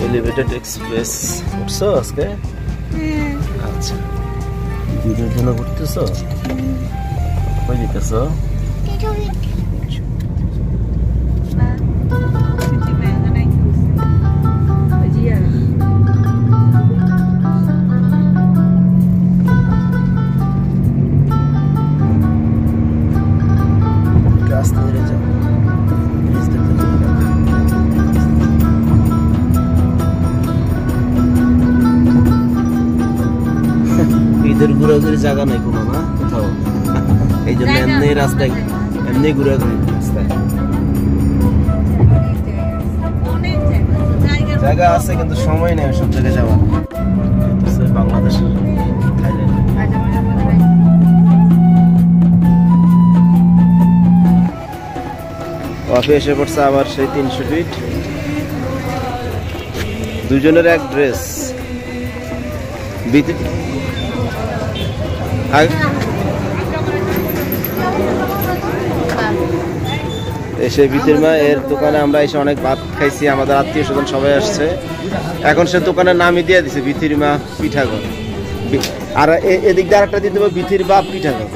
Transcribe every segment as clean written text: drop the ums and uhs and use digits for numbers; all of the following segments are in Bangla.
এলিভেটেড এক্সপ্রেস উঠছো আজকে? আচ্ছা, দিদির জন্য ঘুরতেছো? কই যেতেছো? ঈদের ঘোরাঘুরি জায়গা নাই কোনো না কোথাও, এই জন্য এমনি রাস্তায় এমনি ঘোরাঘুরি রাস্তায় জায়গা আছে কিন্তু সময় নেই সব জায়গায় যাওয়ার। বাংলাদেশ, থাইল্যান্ড। কফি এসে পড়ছে আবার সেই 300 ফিট, দুজনের এক ড্রেস। এসে ভিতর মা এর দোকানে আমরা এসে অনেক ভাত খাইছি, আমাদের আত্মীয় স্বজন সবাই আসছে। এখন সে দোকানের নামই দিয়ে দিছে ভিতির মা পিঠাঘর, আর এদিক দিয়ে আরেকটা দিয়ে দেবো ভিতির বাপ পিঠাঘর।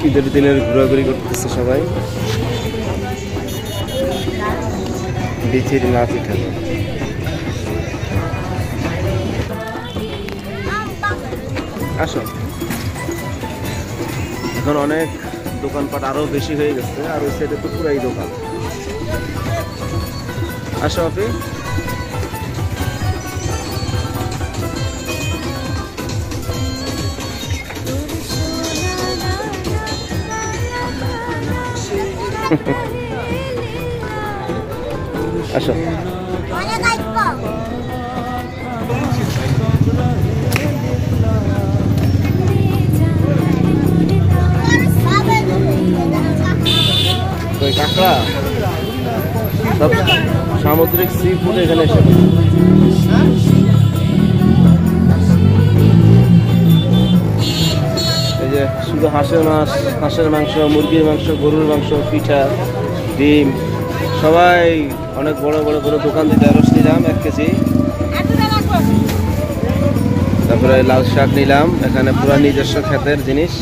ঈদের দিনের ঘোরাঘুরি করতেছে সবাই, ভিতির মা পিঠাঘর। আসো, এখন অনেক দোকানপাট আরো বেশি হয়ে গেছে, আর ওই সাইডে তো পুরাই দোকান। আসো আপনি, আসো। কাঁকড়া সব সামুদ্রিক সি ফুড এখানে এসে, এই যে শুধু হাঁসের মাংস, মুরগির মাংস, গরুর মাংস, পিঠা, ডিম, সবাই অনেক বড় বড় বড় দোকান থেকে ঢেঁড়স নিলাম 1 কেজি। তারপরে লাল শাক নিলাম, এখানে পুরো নিজস্ব ক্ষেতের জিনিস।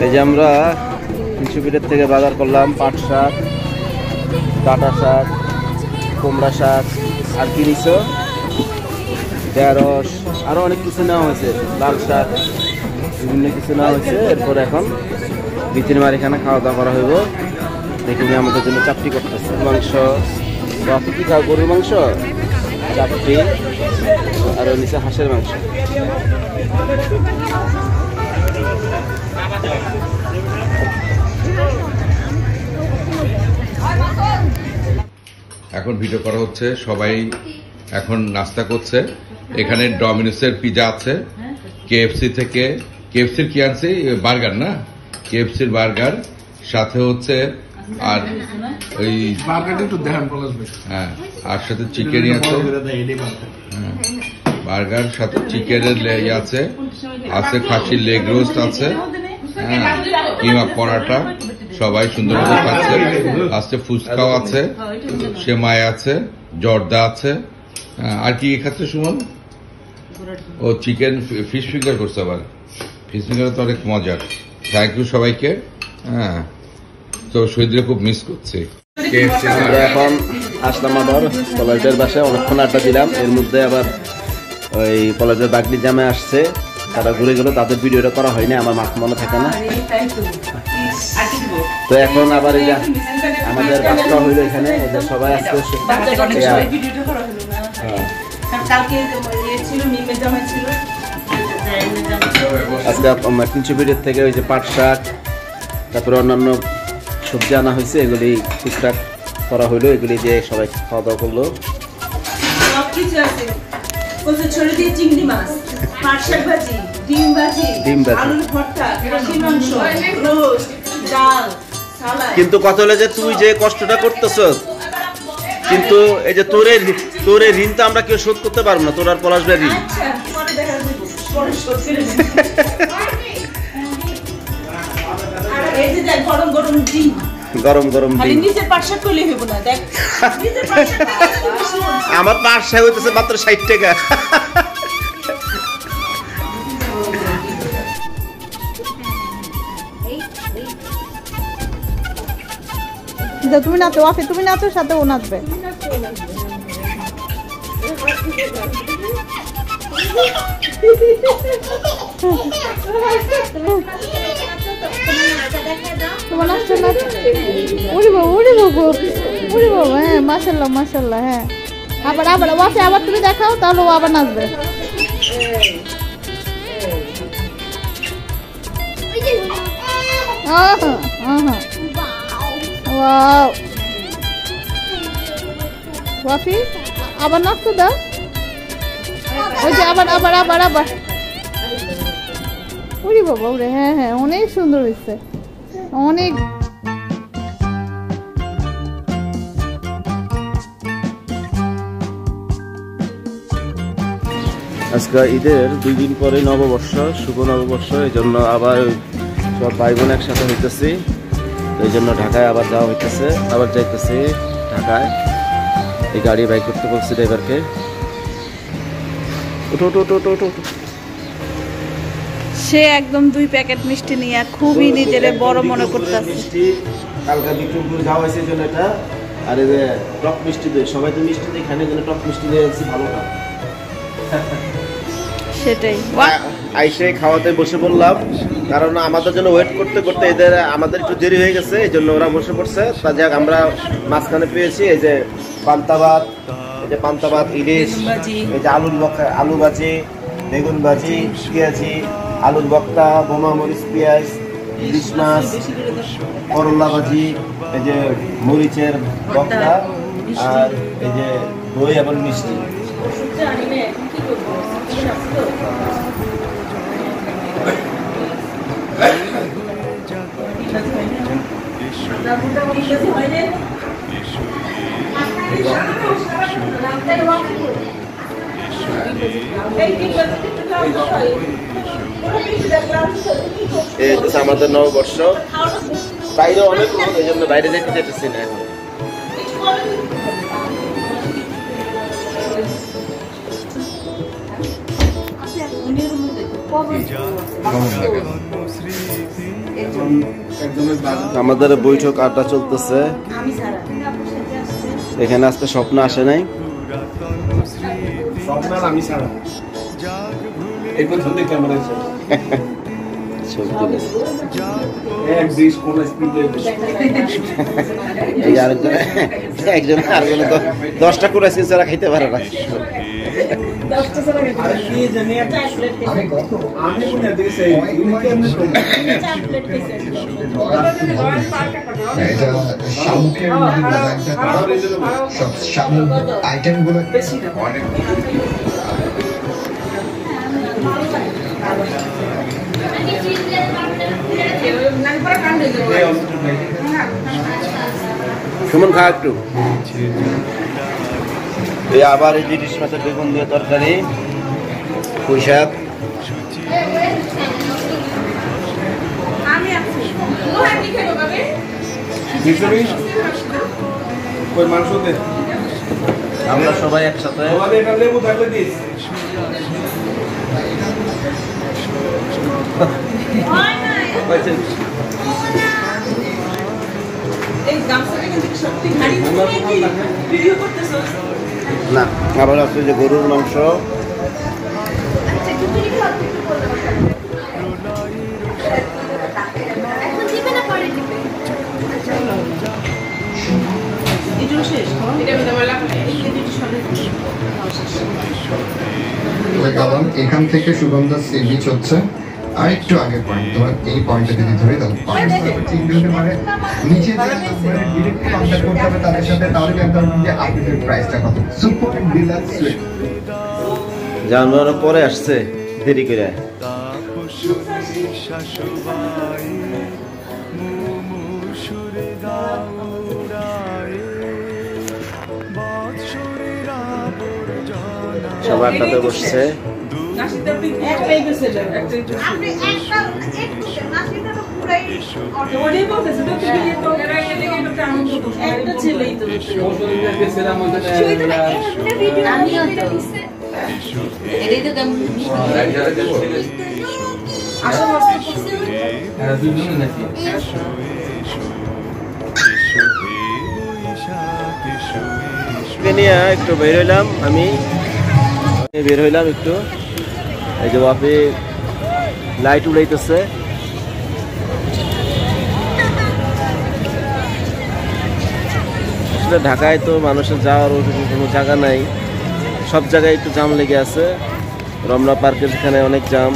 এই যে আমরা 300 ফিটের থেকে বাজার করলাম পাট শাক, ডাঁটা শাক, কুমড়া শাক, আর কি নিছো? ঢেঁড়স, আরো অনেক কিছু নেওয়া হয়েছে, লাল শাক, বিভিন্ন কিছু নেওয়া হয়েছে। এরপর এখন ভিতির মার এখানে খাওয়া দাওয়া করা হইব। দেখি আমাদের জন্য চাপটি করতেছে, মাংস, আপনি কি খাও? গরুর মাংস, চাপটি, আর নিচে হাঁসের মাংস। এখন ভিডিও করা হচ্ছে, সবাই এখন নাস্তা করছে। এখানে ডমিনোসের পিজা আছে, কেএফসি থেকে, কেএফসির কি আনছে? বার্গার না, কেএফসির বার্গার, সাথে হচ্ছে আর ওই হ্যাঁ, আর সাথে চিকেনই আছে, বার্গার সাথে চিকেনের আছে, আছে খাসির লেগ রোস্ট আছে, হ্যাঁ, কিমা পরাটা, সবাই সুন্দরভাবে খাচ্ছে। আছে ফুচকাও আছে, সেমাই আছে, জর্দা আছে, আর কি খাচ্ছে সুমন? ও চিকেন ফিশ ফিঙ্গার করছে, আবার ফিশ ফিঙ্গার তো অনেক মজার। থ্যাংক ইউ সবাইকে। হ্যাঁ, তো শহীদরা খুব মিস করছে। আমরা এখন আসলাম আবার কলেজের বাসায়, অনেকক্ষণ আড্ডা দিলাম। এর মধ্যে আবার ওই কলেজের বাগনি জামে আসছে, তারা ঘুরে গেল, তাদের ভিডিওটা করা হয়নি, আমার মাথা মনে থাকে না। তো এখন আবার এই যে আমাদের বাচ্চা হইলো এখানে, এদের সবাই আজকে আজকে 300 ফিটের থেকে ওই যে পাট শাক, তারপরে অন্যান্য সবজি আনা হয়েছে, এগুলি ঠিকঠাক করা হইলো, এগুলি দিয়ে সবাই খাওয়া দাওয়া করলো। পাট শাক ভাজি, ডিম ভাজি, আলুর ভর্তা, খাসির মাংস, রোস্ট, ডাল, সালাদ। কিন্তু কথা হলো যে তুই যে কষ্টটা করতেছ, কিন্তু এই যে তোর এই ঋণ তো আমরা কেউ শোধ করতে পারবো না, তোর আর পলাশ ভাই ঋণ। আচ্ছা, পরে দেখা যাবে, পরে শোধ করে দিবি। আর এই যে দেখ গরম গরম ডিম, গরম গরম খালি ডিম। নিজের পাট শাক করলে হইব না, দেখ নিজের পাট শাক আমার পাট শাক হইতেছে মাত্র 60 টাকা। তুমি নাচো ওয়াফি, তুমি নাচো, সাথে ও নাচবে। তোমার নাচছো না? উড়ি বাবু, উড়ি বাবু, উড়ি বাবু। হ্যাঁ মাশাল্লাহ মাশাল্লাহ। হ্যাঁ আবার আবার ওয়াফি, আবার তুমি দেখাও, তাহলে ও আবার নাচবে। ওয়াও ওয়াফি, আবার নাচতে দাও। ওই যে আবার আবার আবার আবার। উড়ি বাবা উড়ে। হ্যাঁ হ্যাঁ, অনেক সুন্দর হয়েছে, অনেক। আজকে ঈদের 2 দিন পরে নববর্ষ, শুভ নববর্ষ। এই জন্য আবার সব ভাই বোন একসাথে হইতেছি, এই জন্য ঢাকায় আবার যাওয়া হইতেছে, আবার যাইতেছি ঢাকায়। এই গাড়ি বাইক করতে বলছি ড্রাইভারকে। ওঠো ওঠো ওঠো ওঠো ওঠো। সে একদম 2 প্যাকেট মিষ্টি নিয়ে খুবই নিজেরে বড় মনে করতেছে। মিষ্টি কালকা বিক্রমপুর যাওয়া হয়েছে এই জন্য এটা। আর এই যে টক মিষ্টি দই, সবাই তো মিষ্টি দই খানে, জন্য টক মিষ্টি দিয়ে আনছি, ভালো না। সেটাই আইসে খাওয়াতে বসে পড়লাম, কারণ আমাদের জন্য ওয়েট করতে করতে আমাদের একটু দেরি হয়ে গেছে, এই জন্য ওরা বসে পড়ছে। তা যাক, আমরা মাঝখানে পেয়েছি এই যে পান্তা ভাত, এই যে পান্তা ভাত, ইলিশ, এই যে আলু ভাজি, বেগুন ভাজি, পেঁয়াজি, আলুর ভর্তা, বোমা মরিচ পেঁয়াজ, ইলিশ মাছ, করলা ভাজি, এই যে মরিচের ভর্তা, আর এই যে দই এবং মিষ্টি। এই হচ্ছে আমাদের নববর্ষ। বাইরে অনেক লোক, এই জন্য বাইরে যেতে চাইতেছি না এখন। আমাদের বৈঠক আড্ডা চলতেছে। এখানে আজকে স্বপ্ন আসে নাই, আমি ছাড়া এই পর্যন্ত ক্যামেরা একজন আরেকজন 10টা করে ছাড়া খাইতে পারে না। আইটেমগুলো সুমন খা একটু। এই আবার এই যে ইলিশ মাছের বেগুন দিয়ে তরকারি, পুঁই শাক। মাংস দে, আমরা সবাই একসাথে। লেবু থাকলে দিস। না, আবার আছে যে গরুর মাংস, এখান থেকে সুগন্ধা সি বিচ হচ্ছে আরেকটু আগের পয়েন্ট। তোমার এই পয়েন্টে যদি ধরে তাহলে নিচে ডিরেক্ট কন্ট্যাক্ট করতে হবে তাদের সাথে, তাহলে জানতে পারবেন যে আপনাদের প্রাইসটা কত। সুপার ডিলাক্স সুইট জানানোর পরে আসছে দেরি করে। সবাই একটাতে বসছে। একটাই গেছে আপনি একটা একটা ছেলেই তো নিয়ে একটু বের হইলাম, আমি বের হইলাম একটু। এই যে বাপে লাইট উড়াইতেছে। আসলে ঢাকায় তো মানুষের যাওয়ার কোনো জায়গা নাই, সব জায়গায় একটু জাম লেগে আছে। রমনা পার্কের এখানে অনেক জাম,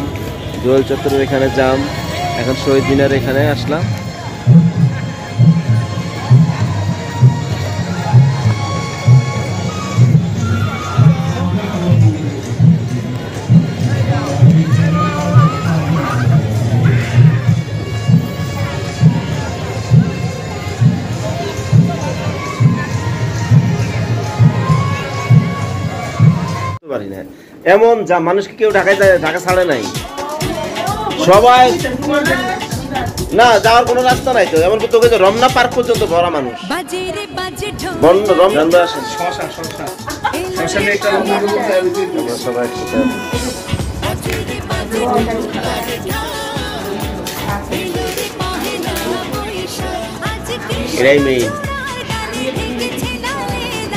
দোয়েল চত্বরের এখানে জাম, এখন শহীদ মিনার এখানে আসলাম। এমন যা মানুষকে কেউ ঢাকা ছাড়ে নাই, সবাই না যাওয়ার কোনো রাস্তা নাই তো। এমনকি তোকে রমনা পার্ক পর্যন্ত ভরা মানুষ। এটাই মেইন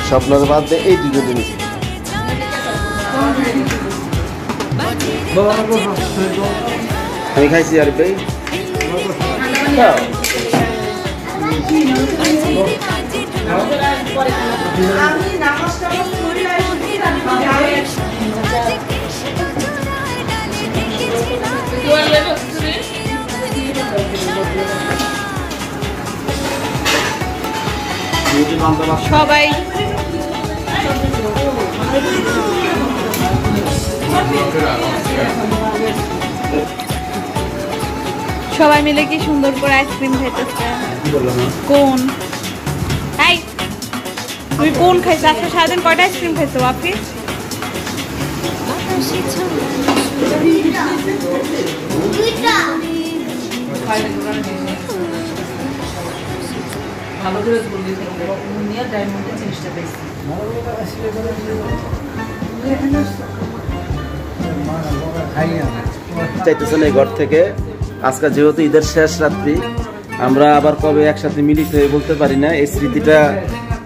স্বপ্নের বাদ দিয়ে এই দুজন জিনিস। আমি খাইছি আর ভাই সবাই সবাই মিলে কি সুন্দর করে আইসক্রিম খাইতেছে। কোন এই তুমি কোন খাইছো? আজকে সারাদিন কয়টা আইসক্রিম খাইছো আপনি? ভালো করে বললি নিয়ে ডায়মন্ডের জিনিসটা পেয়েছি। চাইতেছেন এই ঘর থেকে। আজকে যেহেতু ঈদের শেষ রাত্রি, আমরা আবার কবে একসাথে মিলিত হয়ে বলতে পারি না। এই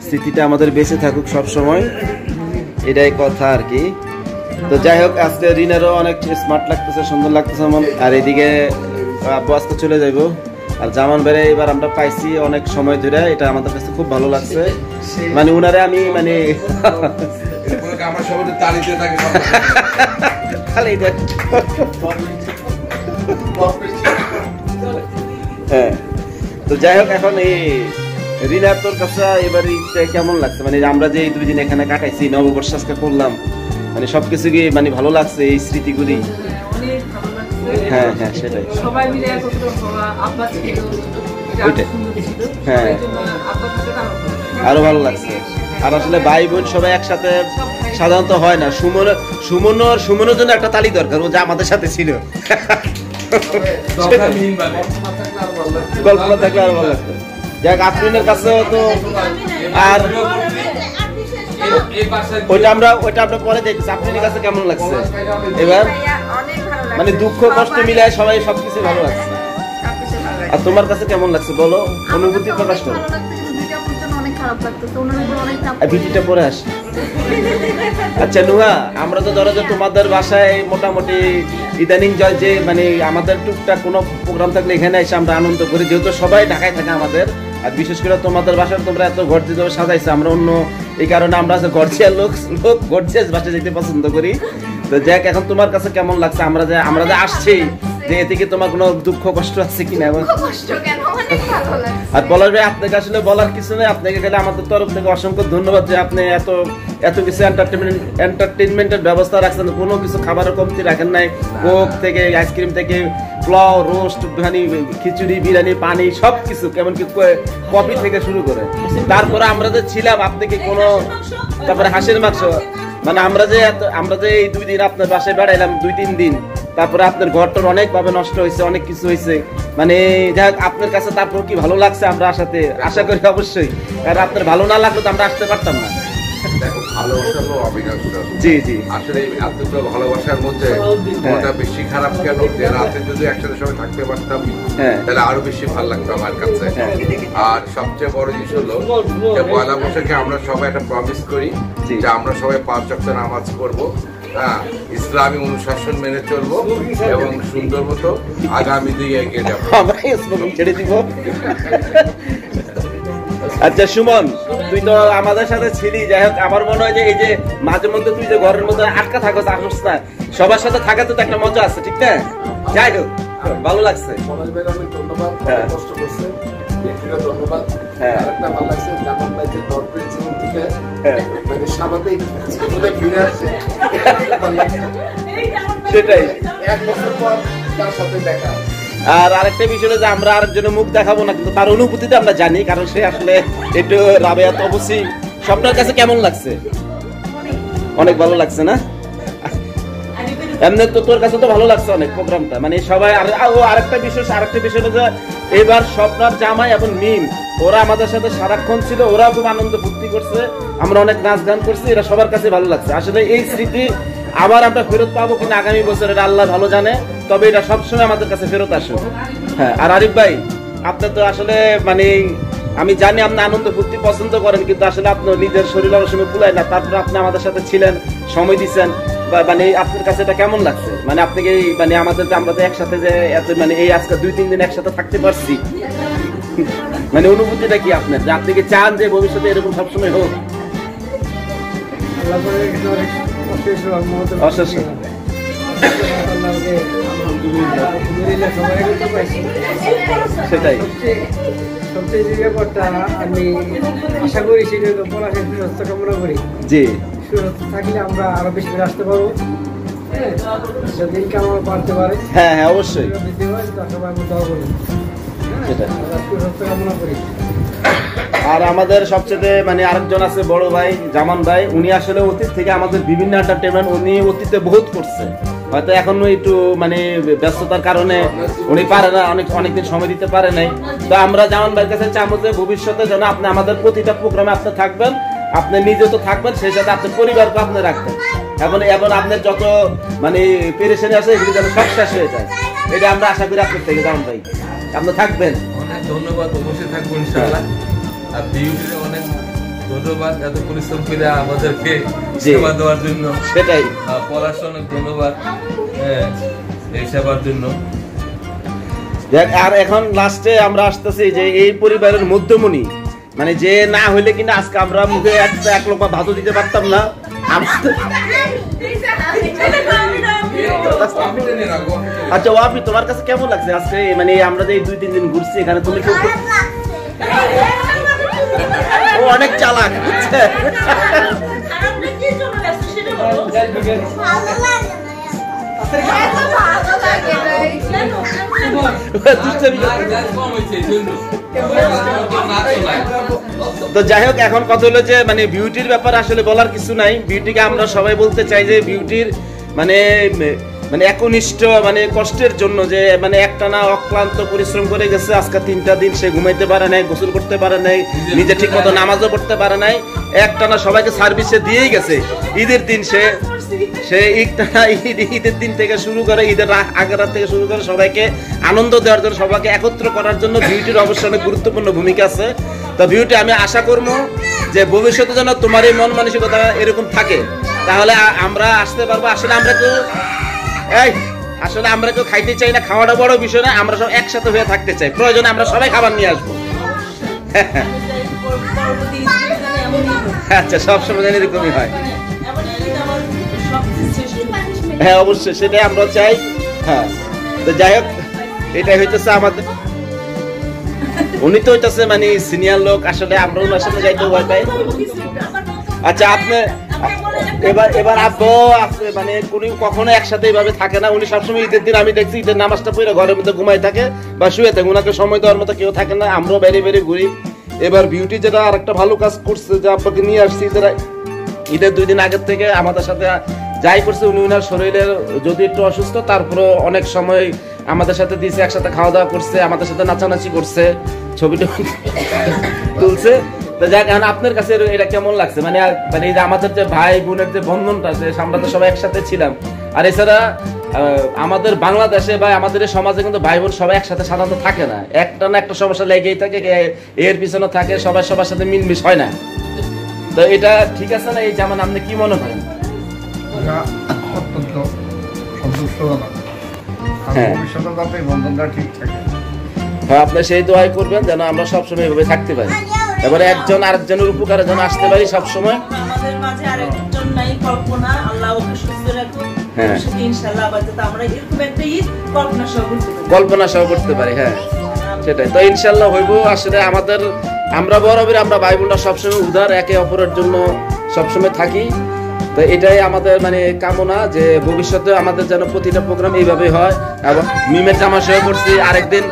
স্মৃতিটা আমাদের বেঁচে থাকুক সব সময়, এটাই কথা আর কি। তো যাই হোক, আজকে রিনারও অনেক স্মার্ট লাগতেছে, সুন্দর লাগতেছে মন। আর এদিকে আব্বু আজকে চলে যাইব। আর জামান বেড়ে এবার আমরা পাইছি অনেক সময় ধরে, এটা আমাদের কাছে খুব ভালো লাগছে। মানে উনারে আমি মানে হ্যাঁ। তো যাই হোক, এখন এই রিনা তোর কাছে এবার কেমন লাগছে? মানে আমরা যে 2 দিন এখানে কাটাইছি, নববর্ষ আজকে করলাম, মানে সবকিছু কি মানে ভালো লাগছে এই স্মৃতিগুলি? হ্যাঁ হ্যাঁ সেটাই, সবাই মিলে একত্র হওয়া, আব্বা ছিল, হ্যাঁ আরো ভালো লাগছে। আর আসলে ভাই বোন সবাই একসাথে সাধারণত হয় না। সুমনের জন্য একটা তালি দরকার, ও যে আমাদের সাথে ছিল। কল্পনা থাকলে আরো ভালো লাগতো। যাক, আফরিনের কাছে তো আর ওইটা আমরা পরে দেখছি। আফরিনের কাছে কেমন লাগছে এবার? মানে দুঃখ কষ্ট মিলায় সবাই সবকিছু ভালো লাগছে। আর তোমার কাছে কেমন লাগছে বলো, অনুভূতি প্রকাশ করো। ভিডিওটা পরে আসি। আচ্ছা নুহা, আমরা তো ধরো যে তোমাদের বাসায় মোটামুটি ইদানিং জয় যে মানে আমাদের টুকটাক কোনো প্রোগ্রাম থাকলে এখানে এসে আমরা আনন্দ করি, যেহেতু সবাই ঢাকায় থাকে আমাদের। আর বিশেষ করে তোমাদের বাসায় তোমরা এত গর্জিয়াস ভাবে সাজাইছো, আমরা অন্য এই কারণে আমরা গর্জিয়াস লোক গর্জিয়াস বাসায় যেতে পছন্দ করি। তো যাক, এখন তোমার কাছে কেমন লাগছে? আমরা যে আসছি যে এতে কি তোমার কোনো দুঃখ কষ্ট আছে কিনা? কষ্ট কেন, অনেক ভালো লাগে। আর পলাশ ভাই আপনাকে আসলে বলার কিছু নেই, আপনাকে গেলে আমাদের তরফ থেকে অসংখ্য ধন্যবাদ যে আপনি এত কিছু এন্টারটেইনমেন্টের ব্যবস্থা রাখছেন, কোনো কিছু খাবারের কমতি রাখেন নাই। কোক থেকে আইসক্রিম থেকে পোলাও, রোস্ট, খিচুড়ি, বিরিয়ানি, পানি সবকিছু, কেমন কি কফি থেকে শুরু করে। তারপরে আমরা যে ছিলাম আপনাকে কোনো, তারপরে হাঁসের মাংস, মানে আমরা যে এই 2 দিন আপনার বাসায় বেড়াইলাম, 2-3 দিন, তারপরে আপনার ঘরটা অনেক ভাবে নষ্ট হয়েছে, অনেক কিছু হয়েছে, মানে যাই হোক আপনার কাছে তারপর কি ভালো লাগছে আমরা আশা করি অবশ্যই, কারণ আপনার ভালো না লাগলে তো আমরা আসতে পারতাম না। দেখো ভালোবাসা তো অবিনশ্বর। জি জি, আসলে এতটা ভালোবাসার মধ্যে মনটা বেশি খারাপ কেন, যে রাতে যদি একসাথে সবাই থাকতে পারতাম তাহলে আরো বেশি ভালো লাগতো আমার কাছে। আর সবচেয়ে বড় জিনিস হলো যে পয়লা বৈশাখে আমরা সবাই একটা প্রমিস করি যে আমরা সবাই 5 ওয়াক্ত নামাজ পড়বো, হ্যাঁ, ইসলামী অনুশাসন মেনে চলবো এবং সুন্দর মতো আগামী দিকে এগিয়ে যাবো। আমরা স্লোগান ছেড়ে দিব। আচ্ছা সুমন, তুই তো আমাদের সাথে ছিলি, যাই হোক আমার মনে হয় যে এই যে মাঝে মধ্যে তুই যে ঘরের মধ্যে আটকা থাকো, আসস না, সবার সাথে থাকাতে তো একটা মজা আছে, ঠিক না? যাই হোক ভালো লাগছে। পলাশ ভাইয়ের অনেক ধন্যবাদ, হ্যাঁ। কষ্ট করছে, ব্যক্তিগত ধন্যবাদ। হ্যাঁ। আরেকটা ভালো লাগছে জামান ভাই যে কর্পোরেট জীবন থেকে হ্যাঁ। মানে স্বাভাবিক জীবনে ফিরে আসছে, সেটাই। 1 বছর পর তার সাথে দেখা। আর আরেকটা বিষয় হলো যে আমরা আরেকজনের মুখ দেখাবো না, কিন্তু তার অনুভূতিটা আমরা জানি, কারণ সে আসলে একটু রাবেয়া তপসী। সবটার কাছে কেমন লাগছে? অনেক ভালো লাগছে না? এমনি তো তোর কাছে তো ভালো লাগছে অনেক প্রোগ্রামটা, মানে সবাই। আরেকটা বিষয় হলো যে এবার স্বপ্নার জামাই এবং মিম ওরা আমাদের সাথে সারাক্ষণ ছিল, ওরা খুব আনন্দ ফুর্তি করছে, আমরা অনেক নাচ গান করছি, এটা সবার কাছে ভালো লাগছে। আসলে এই স্মৃতি আবার আমরা ফেরত পাবো কিনা আগামী বছর এটা আল্লাহ ভালো জানে, তবে এটা সবসময় আমাদের কাছে ফেরত আসবে। হ্যাঁ। আর আরিফ ভাই, আপনি তো আসলে মানে আমি জানি আপনি আনন্দ ফুর্তি পছন্দ করেন, কিন্তু আসলে আপনার নিজের শরীর অনেক সময় কুলায় না, তারপরে আপনি আমাদের সাথে ছিলেন, সময় দিচ্ছেন, মানে আপনার কাছে এটা কেমন লাগছে? মানে আপনাকে মানে আমাদের আমরা তো একসাথে যে এত মানে এই আজকে 2-3 দিন একসাথে থাকতে পারছি, মানে অনুভূতিটা কি আপনার? যে আপনি কি চান যে ভবিষ্যতে এরকম সবসময় হোক? অশেষ সেটাই। সবচেয়ে যে ব্যাপারটা আমি আশা করি সেটা হলো পলাশের সুস্বাস্থ্য কামনা করি। জি, সুস্বাস্থ্য থাকলে আমরা আরো বেশি করে আসতে পারবো, দিন কামানো পারতে পারে। হ্যাঁ হ্যাঁ অবশ্যই বৃদ্ধি হয় সবাই আমি দোয়া করি, সেটাই। সুস্বাস্থ্য কামনা করি। আর আমাদের সবচেয়ে মানে আরেকজন আছে বড় ভাই জামান ভাই, উনি আসলে অতীত থেকে আমাদের বিভিন্ন এন্টারটেইনমেন্ট উনি অতীতে বহুত করছে, হয়তো এখনো একটু মানে ব্যস্ততার কারণে উনি পারে না, অনেকদিন সময় দিতে পারে নাই। তো আমরা জামান ভাইয়ের কাছে চাবো যে ভবিষ্যতে যেন আপনি আমাদের প্রতিটা প্রোগ্রামে আপনি থাকবেন, আপনি নিজে তো থাকবেন, সেই সাথে আপনার পরিবারকে আপনি রাখবেন, এবং আপনার যত মানে পেরেশানি আছে এগুলো যেন সব শেষ হয়ে যায়, এটা আমরা আশা করি আপনার থেকে জামান ভাই আপনি থাকবেন। অনেক ধন্যবাদ, অবশ্যই থাকবো ইনশাআল্লাহ। আর বিউটির অনেক ধন্যবাদ এত পরিশ্রম করে আমাদেরকে সেবা দেওয়ার জন্য। সেটাই। পলাশ অনেক ধন্যবাদ এই সেবার জন্য। আর এখন লাস্টে আমরা আসতেছি যে এই পরিবারের মধ্যমণি, মানে যে না হইলে কিনা আজকে আমরা মুখে এক লোকা ভাতও দিতে পারতাম না। আচ্ছা ওয়াপি, তোমার কাছে কেমন লাগছে আজকে? মানে আমরা যে 2-3 দিন ঘুরছি এখানে, তুমি খুব ও অনেক চালাক বুঝছে। তো যাই হোক, এখন কথা হলো যে মানে বিউটির ব্যাপার আসলে বলার কিছু নাই। বিউটিকে আমরা সবাই বলতে চাই যে বিউটির মানে মানে একনিষ্ঠ মানে কষ্টের জন্য যে মানে একটানা অক্লান্ত পরিশ্রম করে গেছে, আজকে 3টা দিন সে ঘুমাইতে পারে নাই, গোসল করতে পারে নাই, নিজে ঠিক মতো নামাজও পড়তে পারে নাই, একটানা সবাইকে সার্ভিসে দিয়েই গেছে। ঈদের দিন সে ঈদের দিন থেকে শুরু করে, ঈদের আগের রাত থেকে শুরু করে সবাইকে আনন্দ দেওয়ার জন্য, সবাইকে একত্র করার জন্য বিউটির অবশ্যই অনেক গুরুত্বপূর্ণ ভূমিকা আছে। তো বিউটি, আমি আশা করবো যে ভবিষ্যতে যেন তোমার এই মন মানসিকতা এরকম থাকে, তাহলে আমরা আসতে পারবো। আসলে আমরা কেউ খাইতে চাই না, খাওয়াটা বড় বিষয় না, আমরা সব একসাথে হয়ে থাকতে চাই, প্রয়োজনে আমরা সবাই খাবার নিয়ে আসবো। আচ্ছা, সবসময় যেন এরকমই হয়। হ্যাঁ অবশ্যই, সেটাই আমরা চাই। হ্যাঁ তো যাই হোক, এটাই হইতেছে আমাদের, উনি তো হইতেছে মানে সিনিয়র লোক, আসলে আমরা ওনার সাথে যাইতে ভয় পাই। আচ্ছা আপনি এবার আব্বু মানে উনি কখনো একসাথে এইভাবে থাকে না, উনি সবসময় ঈদের দিন আমি দেখছি ঈদের নামাজটা পড়ে ঘরের মধ্যে ঘুমাই থাকে বা শুয়ে থাকে, ওনাকে সময় দেওয়ার মতো কেউ থাকে না, আমরাও বেরিয়ে বেরিয়ে ঘুরি। এবার বিউটি যেটা আর একটা ভালো কাজ করছে যে আব্বাকে নিয়ে আসছি ঈদের 2 দিন আগের থেকে আমাদের সাথে যাই করছে, উনি ওনার শরীরের যদি একটু অসুস্থ তারপরেও অনেক সময় আমাদের সাথে দিয়েছে, একসাথে খাওয়া দাওয়া করছে, আমাদের সাথে নাচানাচি করছে, ছবিটা তুলছে। তো যাক, আপনার কাছে এটা কেমন লাগছে? মানে মানে এই যে আমাদের যে ভাই বোনের যে বন্ধনটা, যে আমরা তো সবাই একসাথে ছিলাম, আর এছাড়া আমাদের বাংলাদেশে বা আমাদের সমাজে কিন্তু ভাই বোন সবাই একসাথে সাধারণত থাকে না, একটা না একটা সমস্যা লেগেই থাকে, এর পিছনে থাকে, সবাই সবার সাথে মিলমিশ হয় না। তো এটা ঠিক আছে না? এই যেমন আপনি কি মনে করেন? অত্যন্ত সন্তুষ্টজনক, ভবিষ্যতে যাতে বন্ধনটা ঠিক থাকে। হ্যাঁ, আপনি সেই দোয়াই করবেন যেন আমরা সবসময় এইভাবে থাকতে পারি, এবারে একজন আরেকজনের উপকারে যেন আসতে পারি সবসময়। আমাদের মাঝে আরেকজন নাই, কল্পনা, আল্লাহ ওকে সুস্থ রাখুন। হ্যাঁ, ইনশাআল্লাহ আবার যাতে আমরা এরকম একটা ঈদ কল্পনা সহ করতে পারি। হ্যাঁ সেটাই তো, ইনশাআল্লাহ হইব। আসলে আমরা বরাবর আমরা ভাই বোনরা সবসময় উদার, একে অপরের জন্য সবসময় থাকি। তো এটাই আমাদের মানে কামনা যে ভবিষ্যতে আমাদের যেন প্রতিটা প্রোগ্রাম এইভাবে হয়। এবং মিমের জামা সহ করছি, আরেকদিন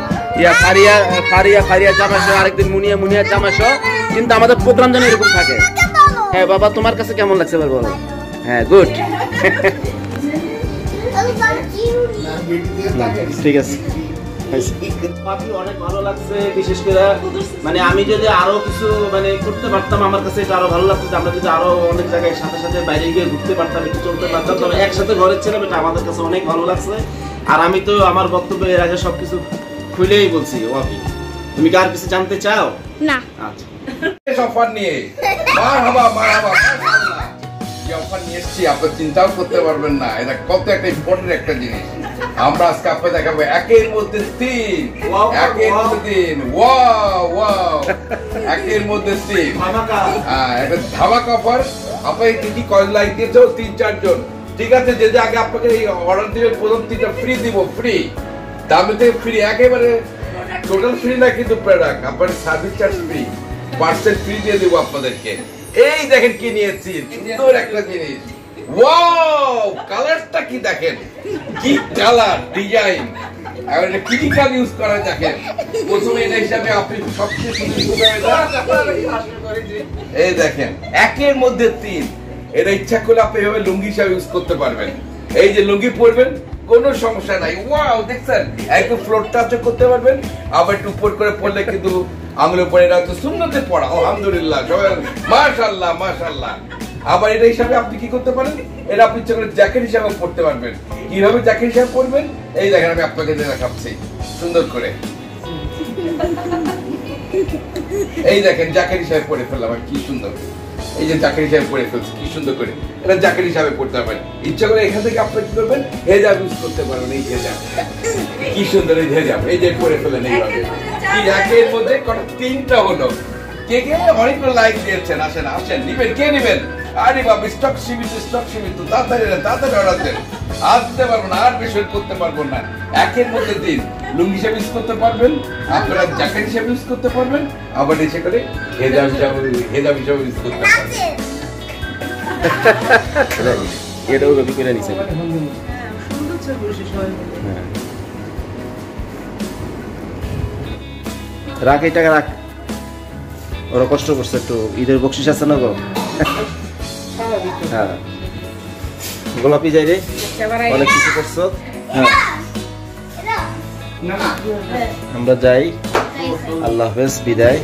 ফারিয়া জামা সহ, আরেকদিন মুনিয়া জামা সহ, কিন্তু আমাদের প্রোগ্রাম যেন এরকম থাকে। হ্যাঁ বাবা, তোমার কাছে কেমন লাগছে এবার বলো? হ্যাঁ, গুড, ঠিক আছে। অনেক ভালো লাগছে, বিশেষ করে মানে আমি যদি আরো কিছু মানে করতে পারতাম, আমার কাছে এটা আরো ভালো লাগছে। আমরা যদি আরো অনেক জায়গায় সাথে সাথে বাইরে গিয়ে ঘুরতে পারতাম, একটু চলতে পারতাম, তবে একসাথে ঘরে ছিলাম, এটা আমাদের কাছে অনেক ভালো লাগছে। আর আমি তো আমার বক্তব্য এর আগে সবকিছু খুলেই বলছি। ওয়াপি, তুমি কি আর কিছু জানতে চাও? না। আচ্ছা, অফার নিয়ে মারহাবা যে অফার নিয়ে এসেছি, আপনি চিন্তাও করতে পারবেন না, এটা কত একটা ইম্পর্টেন্ট একটা জিনিস। আমরা আজকে আপনাকে দেখাবো একের মধ্যে 3, একের মধ্যে 3 একটা ধামাকা অফার। আপনাকে কি কয়েল লাইট দিয়েছে 3-4 জন, ঠিক আছে? যে আগে আপনাকে অর্ডার দিবেন প্রথম 3টা ফ্রি দিব, ফ্রি দামে থেকে ফ্রি, একেবারে টোটাল ফ্রি না, কিন্তু প্রোডাক্ট আপনার service charge free, parcel free দিয়ে দেবো আপনাদেরকে। এই দেখেন কি নিয়েছি, সুন্দর একটা জিনিস। ওয়াও, কালারটা কি দেখেন, কি কালার ডিজাইন, আর এটা কি কাজ ইউজ করা দেখেন। প্রথমে এটা হিসাবে আপনি সবচেয়ে এই দেখেন একের মধ্যে 3, এটা ইচ্ছা করলে আপনি এভাবে লুঙ্গি হিসাবে ইউজ করতে পারবেন। এই যে লুঙ্গি পরবেন, কোনো সমস্যা নাই। ওয়াও, দেখছেন একটু ফ্লোর টাচও করতে পারবেন, আবার একটু উপর করে পড়লে কিন্তু আঙুলের উপরে এটা হচ্ছে সুন্নতে পড়া, আলহামদুলিল্লাহ, মাশাআল্লাহ মাশাআল্লাহ। আবার এটা হিসাবে আপনি কি করতে পারেন, এটা আপনি ইচ্ছা করে জ্যাকেট হিসাবে পড়তে পারবেন। কিভাবে জ্যাকেট হিসাবে পরবেন এই দেখেন, আমি আপনাকে দেখাচ্ছি সুন্দর করে। এই দেখেন জ্যাকেট হিসাবে পরে ফেললাম, কি সুন্দর, এই যে জ্যাকেট হিসাবে পরে ফেলছি কি সুন্দর করে, এটা জ্যাকেট হিসাবে পড়তে পারবেন। ইচ্ছা করে এখান থেকে আপনি কি করবেন, হেজাব ইউজ করতে পারবেন। এই হেজাব কি সুন্দর, এই হেজাব এই যে পরে ফেলেন এইভাবে। কি একের মধ্যে 3টা হলো। কে অনেকগুলো লাইক দিয়েছেন, আসেন আসেন, নিবেন, কে নিবেন? আরে বাবা, স্টক সীমিত, তাড়াতাড়ি অর্ডার দেন, আর দিতে পারবো না, আর বেশি করতে পারবো না। একের মধ্যে 3, লুঙ্গি হিসাবে ইউজ করতে পারবেন, আপনারা জ্যাকেট হিসাবে ইউজ করতে পারবেন, আবার ইচ্ছে করে হেজাব হিসাবে ইউজ করতে পারবেন। এটাও রবি করে নিছে। রাখ, এই টাকা রাখ, ওরা কষ্ট করছে একটু, ঈদের বকশিস আছে না গো। হ্যাঁ, গোলাপি যাই রে, অনেক কিছু করছো। হ্যাঁ, আমরা যাই, আল্লাহ হাফেজ, বিদায়।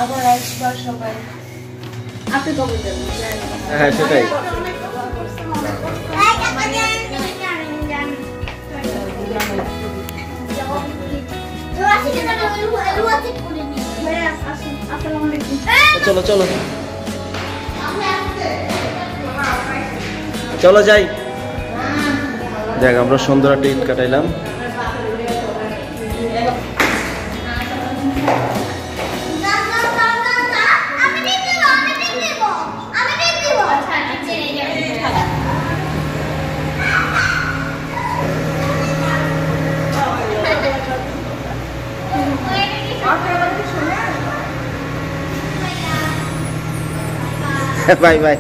আবার আসবার সবাই। আপনি কবে যাবেন? হ্যাঁ সেটাই। চলো চলো চলো যাই। দেখ, আমরা সুন্দর একটা ঈদ কাটাইলাম। Bye bye.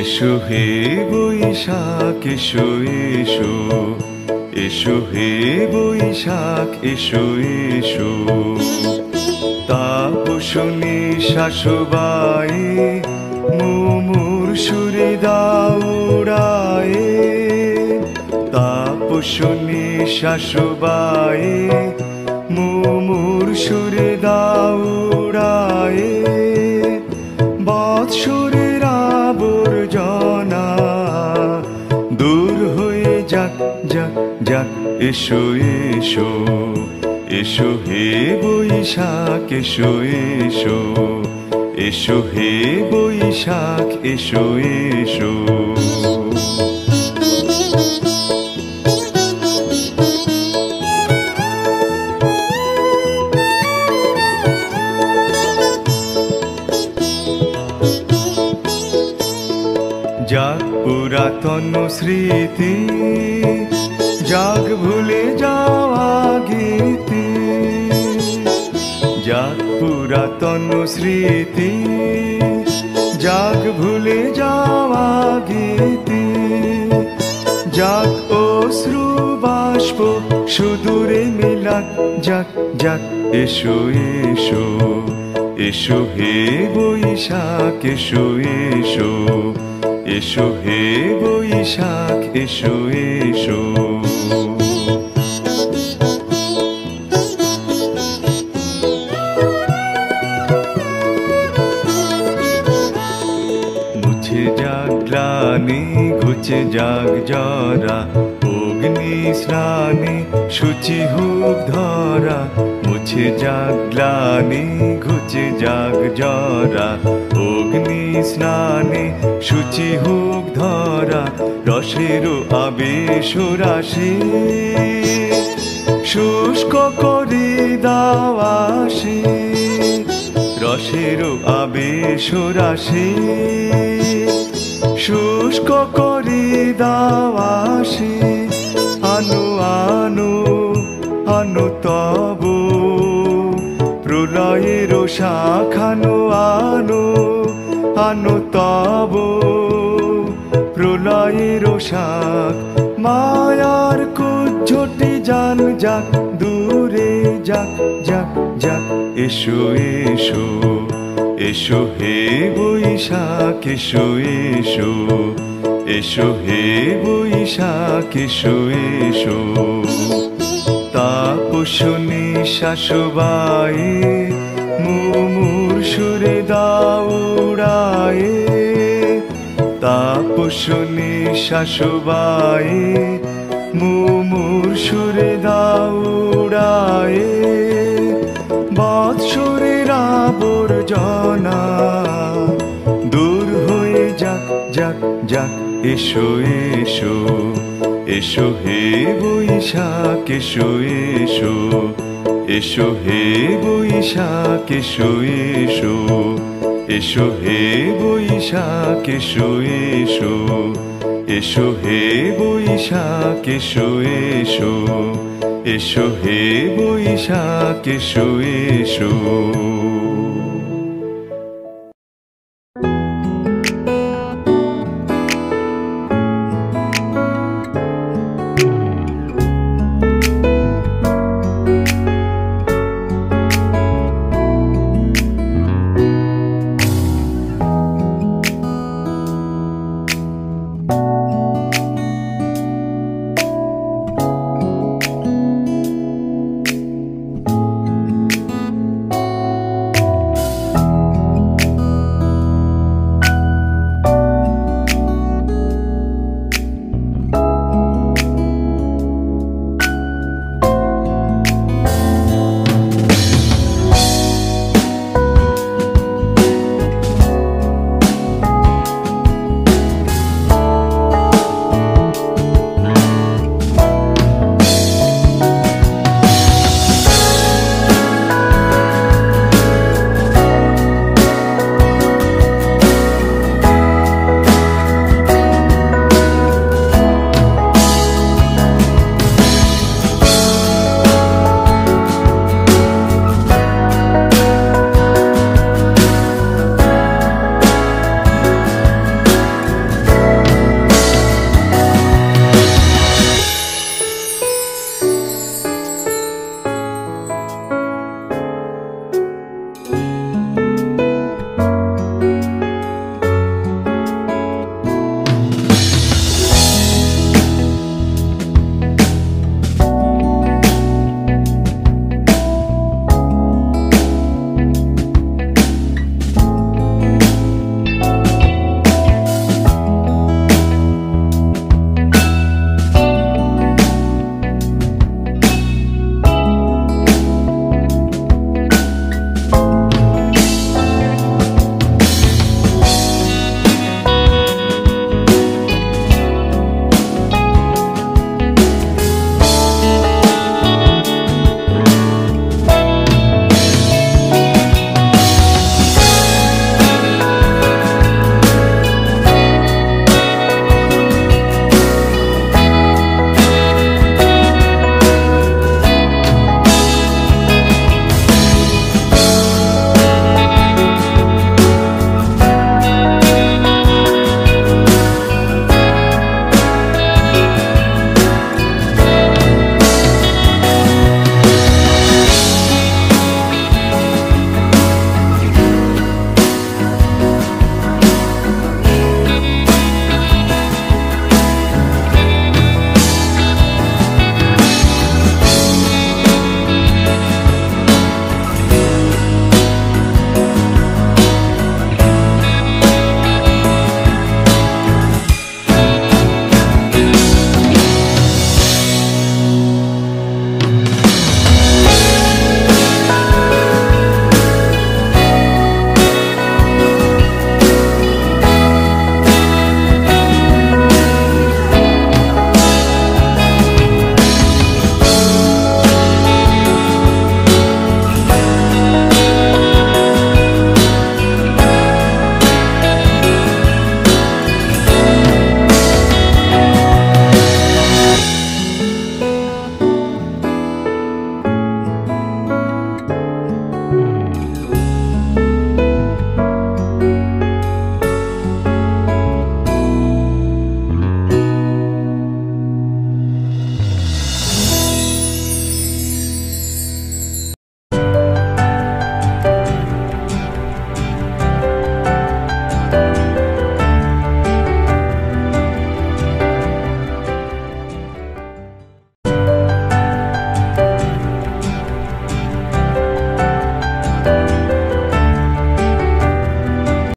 এসো হে বৈশাখ এসো এসো, এসো হে বৈশাখ এসো এসো। তাপসনী শাশুবায়ে মুমুর সুরে দাউড়ায়ে, তাপসনী শাশুবায়ে মুমুর সুরে দাউড়ায়ে। বৎসরের আবর্জনা দূর হয়ে যাক যাক যাক, এসো এসো, এসো হে বৈশাখ এসো এসো, এসো হে বৈশাখ এসো এসো। যাক পুরাতন স্মৃতি, যাক ভুলে যাওয়া গীতি, যাক পুরাতন স্মৃতি, যাক ভুলে যাওয়া গীতি, যাক অশ্রু বাষ্প সুদূরে মিলাক যাক যাক, এসো এসো, এসো হে বৈশাখ এসো এসো, এসো হে বৈশাখ এসো এসো। মুছে যাক গ্লানি ঘুচে যাক জরা, অগ্নি স্নানে শুচি হোক ধরা। মুছে যাক গ্লানি ঘুচে যাক জরা, অগ্নি স্নানে শুচি হোক ধরা। রসের আবেশ রাশি শুষ্ক করে দাওয়াসি, রসের আবেশ রাশি শুষ্ক করে দাওয়াসি। আনো আনো আনো তব প্রলয়ের শাখানো, আনো আনো তব প্রলয়ের শাখ। মায়ার কুজ্ঝটি জান যাক দূরে যাক যাক যাক, এসো এসো, এসো হে বৈশাখ এসো এসো, এসো হে বৈশাখ এসো এসো। তাপসনী শাশুবায়ে মুমুর সুরে দাউড়ায়ে, তাপসনী শাশুবায়ে মুমুর সুরে দাউড়ায়ে বৎসরের আবর্জনা দূর হয়ে যাক যাক যাক এসো এসো এসো হে বৈশাখ এসো এসো এসো হে বৈশাখ এসো এসো এসো হে বৈশাখ এসো এসো এসো হে বৈশাখ এসো এসো এসো হে বৈশাখ এসো এসো